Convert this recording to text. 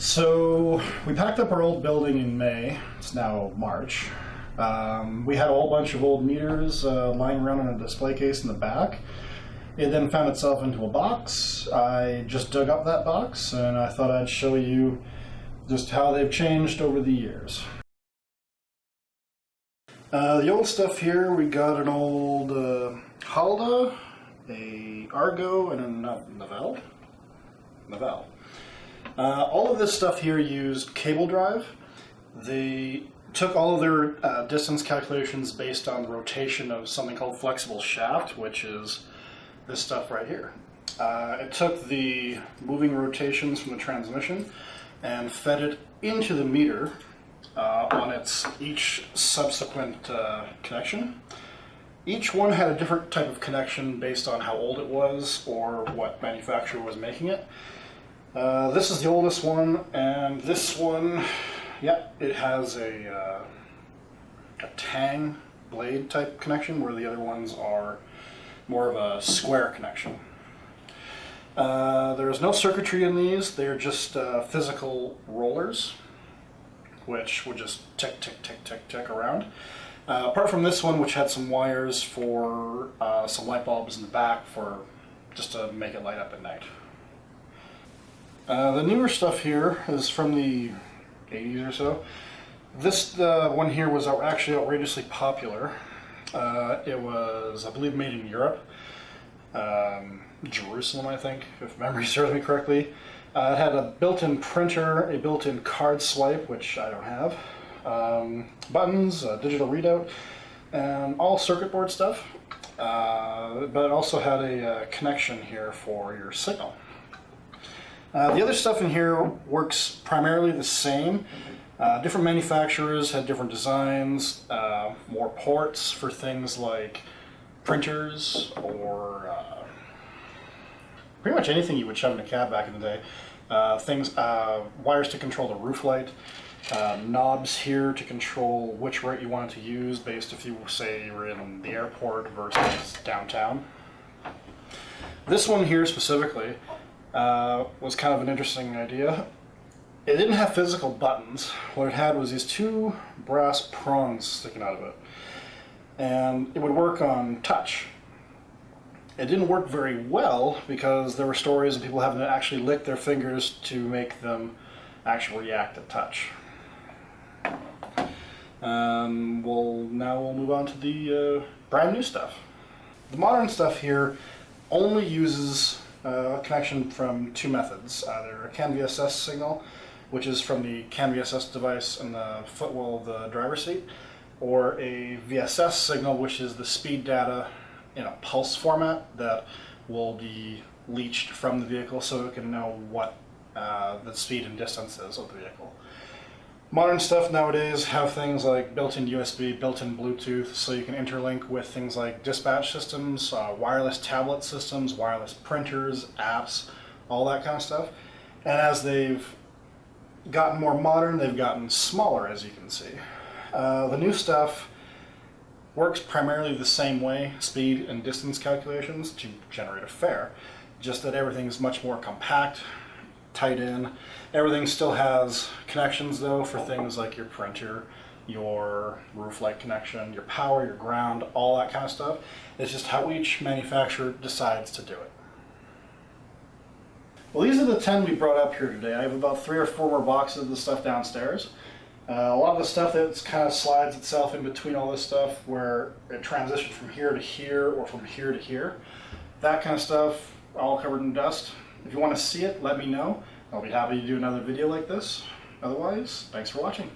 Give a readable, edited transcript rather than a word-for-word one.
So we packed up our old building in May. It's now March. We had a whole bunch of old meters lying around in a display case in the back. It then found itself into a box. I just dug up that box and I thought I'd show you just how they've changed over the years. The old stuff here, we got an old Halda, a Argo, and a Novell. All of this stuff here used cable drive. They took all of their distance calculations based on the rotation of something called flexible shaft, which is this stuff right here. It took the moving rotations from the transmission and fed it into the meter on its each subsequent connection. Each one had a different type of connection based on how old it was or what manufacturer was making it. This is the oldest one, and this one, yeah, it has a tang blade type connection, where the other ones are more of a square connection. There's no circuitry in these. They're just physical rollers, which would just tick, tick, tick, tick, tick around. Apart from this one, which had some wires for some light bulbs in the back for just to make it light up at night. The newer stuff here is from the 80s or so. This one here was actually outrageously popular. It was, I believe, made in Europe. Jerusalem, I think, if memory serves me correctly. It had a built-in printer, a built-in card swipe, which I don't have, buttons, a digital readout, and all circuit board stuff. But it also had a connection here for your signal. The other stuff in here works primarily the same. Different manufacturers had different designs, more ports for things like printers or pretty much anything you would shove in a cab back in the day. Wires to control the roof light, knobs here to control which route you wanted to use based if you say you were in the airport versus downtown. This one here specifically was kind of an interesting idea. It didn't have physical buttons. What it had was these two brass prongs sticking out of it. And it would work on touch. It didn't work very well because there were stories of people having to actually lick their fingers to make them actually react to touch. Now we'll move on to the brand new stuff. The modern stuff here only uses a connection from two methods, either a CAN VSS signal, which is from the CAN VSS device in the footwell of the driver's seat, or a VSS signal, which is the speed data in a pulse format that will be leached from the vehicle so it can know what the speed and distance is of the vehicle. Modern stuff nowadays have things like built-in USB, built-in Bluetooth, so you can interlink with things like dispatch systems, wireless tablet systems, wireless printers, apps, all that kind of stuff. And as they've gotten more modern, they've gotten smaller, as you can see. The new stuff works primarily the same way, speed and distance calculations to generate a fare, just that everything's much more compact, tight in. Everything still has connections though for things like your printer, your roof light connection, your power, your ground, all that kind of stuff. It's just how each manufacturer decides to do it. Well, these are the 10 we brought up here today. I have about 3 or 4 more boxes of the stuff downstairs. A lot of the stuff that kind of slides itself in between all this stuff where it transitions from here to here or from here to here. That kind of stuff, all covered in dust. If you want to see it, let me know. I'll be happy to do another video like this. Otherwise, thanks for watching.